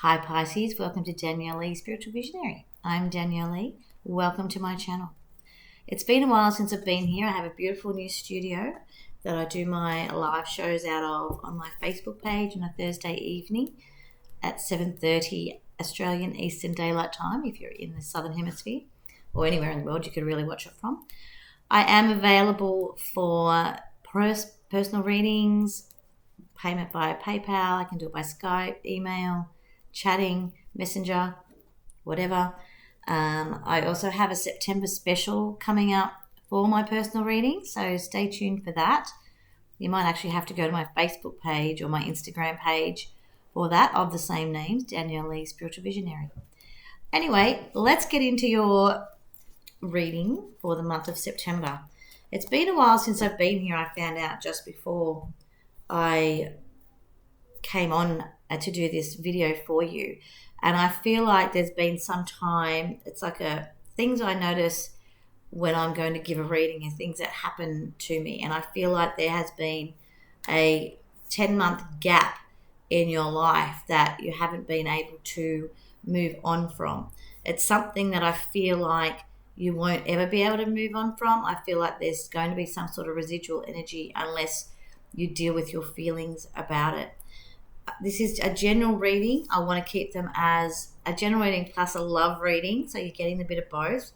Hi Pisces, welcome to Danielle X Spiritual Visionary. I'm Danielle X. Welcome to my channel. It's been a while since I've been here. I have a beautiful new studio that I do my live shows out of on my Facebook page on a Thursday evening at 7:30 Australian Eastern Daylight Time if you're in the Southern Hemisphere or anywhere in the world you could really watch it from. I am available for personal readings, payment via PayPal. I can do it by Skype, email, chatting, messenger, whatever. I also have a September special coming up for my personal reading, so stay tuned for that. You might actually have to go to my Facebook page or my Instagram page for that of the same names, Danielle X Spiritual Visionary. Anyway, let's get into your reading for the month of September. It's been a while since I've been here. I found out just before I came on to do this video for you, and I feel like there's been some time. It's like things I notice when I'm going to give a reading and things that happen to me, and I feel like there has been a 10-month gap in your life that you haven't been able to move on from. It's something that I feel like you won't ever be able to move on from. I feel like there's going to be some sort of residual energy unless you deal with your feelings about it. This is a general reading. I want to keep them as a general reading plus a love reading, so you're getting a bit of both.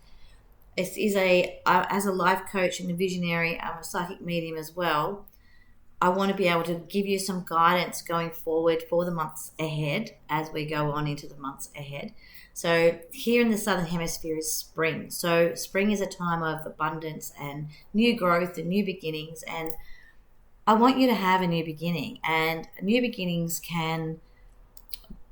This is as a life coach and a visionary, I'm a psychic medium as well. I want to be able to give you some guidance going forward for the months ahead as we go on into the months ahead. So here in the Southern Hemisphere is spring. So spring is a time of abundance and new growth and new beginnings, and I want you to have a new beginning, and new beginnings can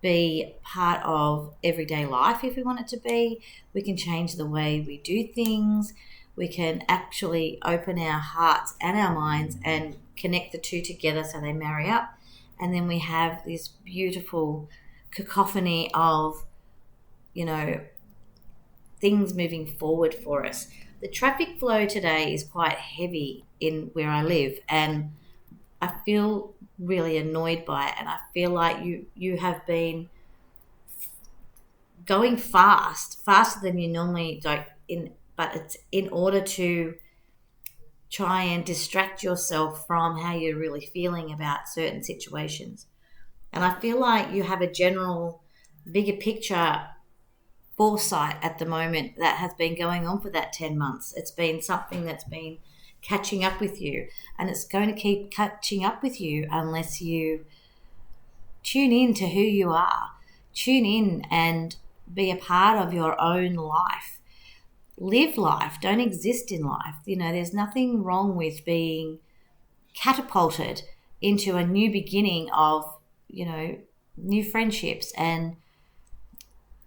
be part of everyday life if we want it to be. We can change the way we do things. We can actually open our hearts and our minds and connect the two together so they marry up. And then we have this beautiful cacophony of, things moving forward for us. The traffic flow today is quite heavy in where I live, and I feel really annoyed by it, and I feel like you have been going faster than you normally do, but it's in order to try and distract yourself from how you're really feeling about certain situations. And I feel like you have a general bigger picture foresight at the moment that has been going on for that 10 months. It's been something that's been catching up with you, and it's going to keep catching up with you unless you tune in to who you are. Tune in and be a part of your own life. Live life. Don't exist in life. There's nothing wrong with being catapulted into a new beginning of, new friendships and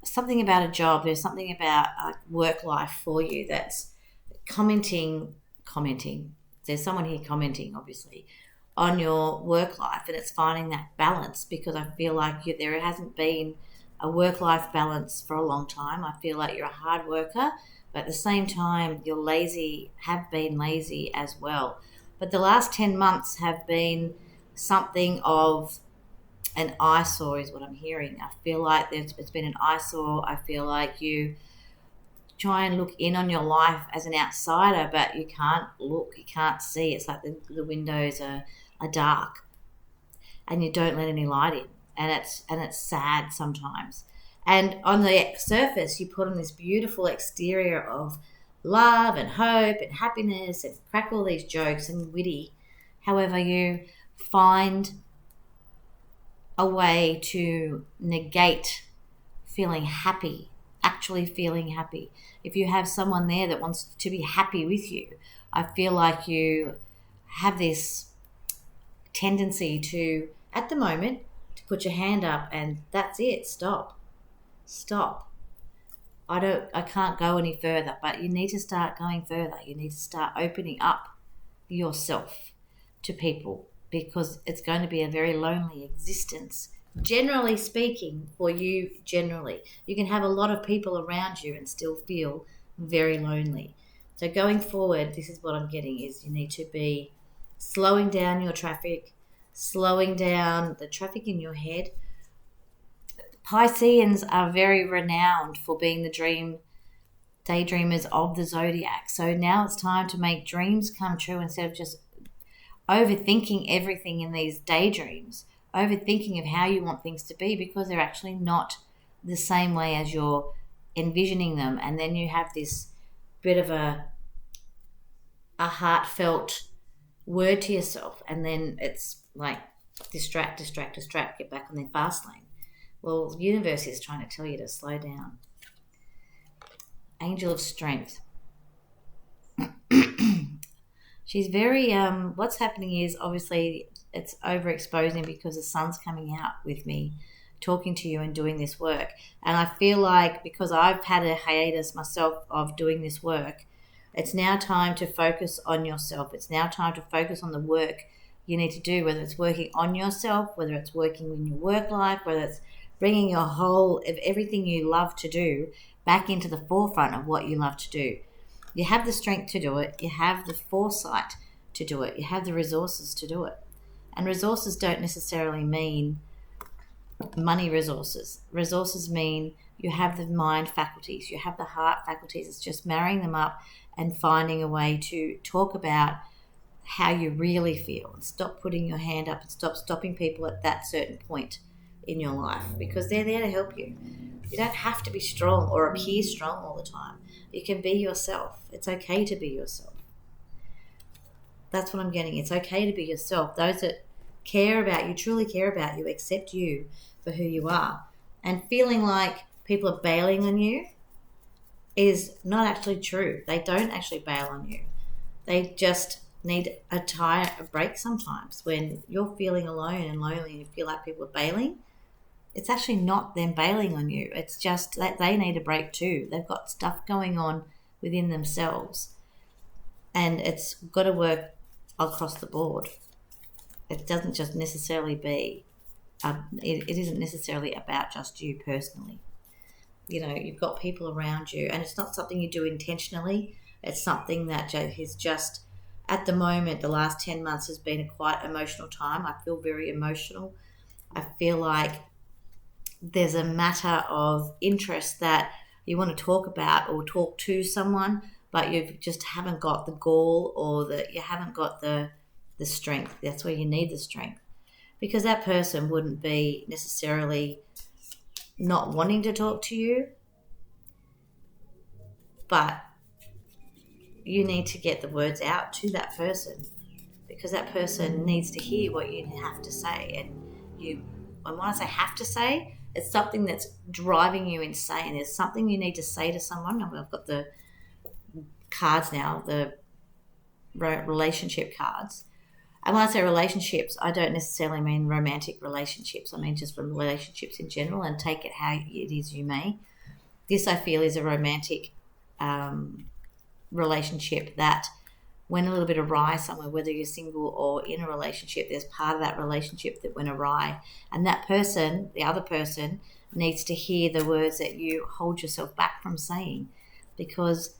something about a job. There's something about work life for you that's commenting. There's someone here commenting, obviously, on your work life, and it's finding that balance, because I feel like there hasn't been a work-life balance for a long time. I feel like you're a hard worker, but at the same time, you're lazy, have been lazy as well. But the last 10 months have been something of an eyesore is what I'm hearing. I feel like it's been an eyesore. I feel like you try and look in on your life as an outsider, but you can't look, you can't see. It's like the windows are dark and you don't let any light in, and it's sad sometimes. And on the surface you put on this beautiful exterior of love and hope and happiness and crack all these jokes and witty. However, you find a way to negate feeling happy, actually feeling happy. If you have someone there that wants to be happy with you, I feel like you have this tendency to, at the moment, to put your hand up and that's it. Stop. I can't go any further, but you need to start going further. You need to start opening up yourself to people, because it's going to be a very lonely existence, generally speaking, for you generally. You can have a lot of people around you and still feel very lonely. So going forward, this is what I'm getting, is you need to be slowing down your traffic, slowing down the traffic in your head, Pisceans are very renowned for being the daydreamers of the zodiac. So now it's time to make dreams come true instead of just overthinking everything in these daydreams, overthinking of how you want things to be because they're actually not the same way as you're envisioning them. And then you have this bit of a heartfelt word to yourself, and then it's like distract, get back on the fast lane. Well, the universe is trying to tell you to slow down. Angel of Strength. She's very, what's happening is obviously it's overexposing because the sun's coming out with me, talking to you and doing this work. And I feel like because I've had a hiatus myself of doing this work, it's now time to focus on yourself. It's now time to focus on the work you need to do, whether it's working on yourself, whether it's working in your work life, whether it's bringing your whole of everything you love to do back into the forefront of what you love to do. You have the strength to do it. You have the foresight to do it. You have the resources to do it. And resources don't necessarily mean money resources. Resources mean you have the mind faculties. You have the heart faculties. It's just marrying them up and finding a way to talk about how you really feel and stop putting your hand up and stop stopping people at that certain point in your life because they're there to help you. You don't have to be strong or appear strong all the time. You can be yourself. It's okay to be yourself. That's what I'm getting. It's okay to be yourself. Those that care about you, truly care about you, accept you for who you are. And feeling like people are bailing on you is not actually true. They don't actually bail on you. They just need a break sometimes. When you're feeling alone and lonely and you feel like people are bailing, it's actually not them bailing on you. It's just that they need a break too. They've got stuff going on within themselves. And it's got to work across the board. It doesn't just necessarily be, it isn't necessarily about just you personally. You know, you've got people around you and it's not something you do intentionally. It's something that is just, at the moment, the last 10 months has been a quite emotional time. I feel very emotional. I feel like there's a matter of interest that you want to talk about or talk to someone, but you just haven't got the gall or you haven't got the strength. That's where you need the strength, because that person wouldn't be necessarily not wanting to talk to you, but you need to get the words out to that person because that person needs to hear what you have to say. And when I say have to say, it's something that's driving you insane. There's something you need to say to someone. I've got the cards now, the relationship cards. And when I say relationships, I don't necessarily mean romantic relationships. I mean just relationships in general, and take it how it is you may. This, I feel, is a romantic relationship that went a little bit awry somewhere, whether you're single or in a relationship. There's part of that relationship that went awry, and that person, the other person, needs to hear the words that you hold yourself back from saying, because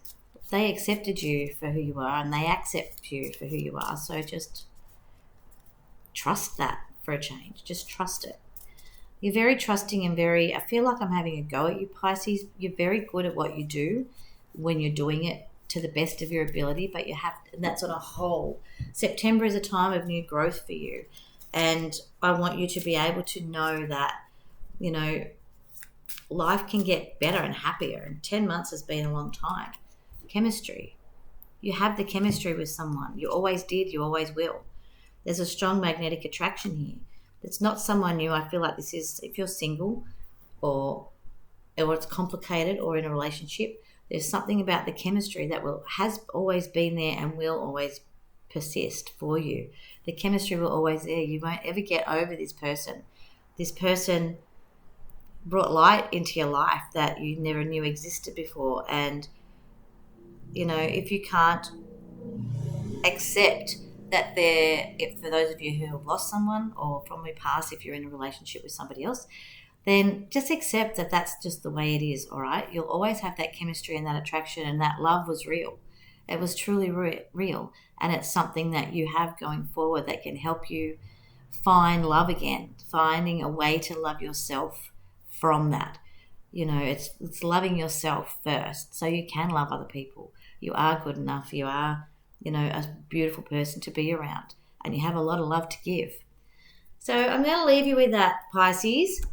they accepted you for who you are and they accept you for who you are. So just trust that for a change. Just trust it. You're very trusting and I feel like I'm having a go at you, Pisces. You're very good at what you do when you're doing it to the best of your ability, but and that's on a whole. September is a time of new growth for you. And I want you to be able to know that, you know, life can get better and happier. And 10 months has been a long time. Chemistry. You have the chemistry with someone. You always did. You always will. There's a strong magnetic attraction here. It's not someone new. I feel like this is, if you're single or it's complicated or in a relationship, there's something about the chemistry that has always been there and will always persist for you. The chemistry will always there. You won't ever get over this person. This person brought light into your life that you never knew existed before. And, you know, if you can't accept that for those of you who have lost someone, or from your past, if you're in a relationship with somebody else, then just accept that that's just the way it is, all right? You'll always have that chemistry and that attraction, and that love was real. It was truly real, and it's something that you have going forward that can help you find love again, finding a way to love yourself from that. It's loving yourself first so you can love other people. You are good enough. You are, a beautiful person to be around, and you have a lot of love to give. So I'm going to leave you with that, Pisces.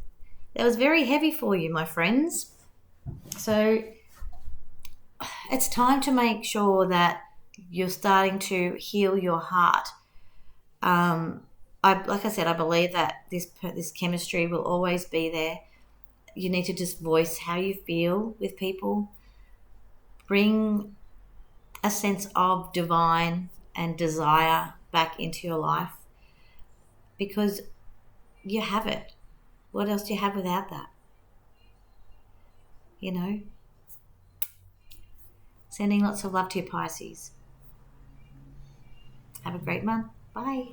That was very heavy for you, my friends. So it's time to make sure that you're starting to heal your heart. Like I said, I believe that this chemistry will always be there. You need to just voice how you feel with people. Bring a sense of divine and desire back into your life, because you have it. What else do you have without that? Sending lots of love to your Pisces. Have a great month. Bye.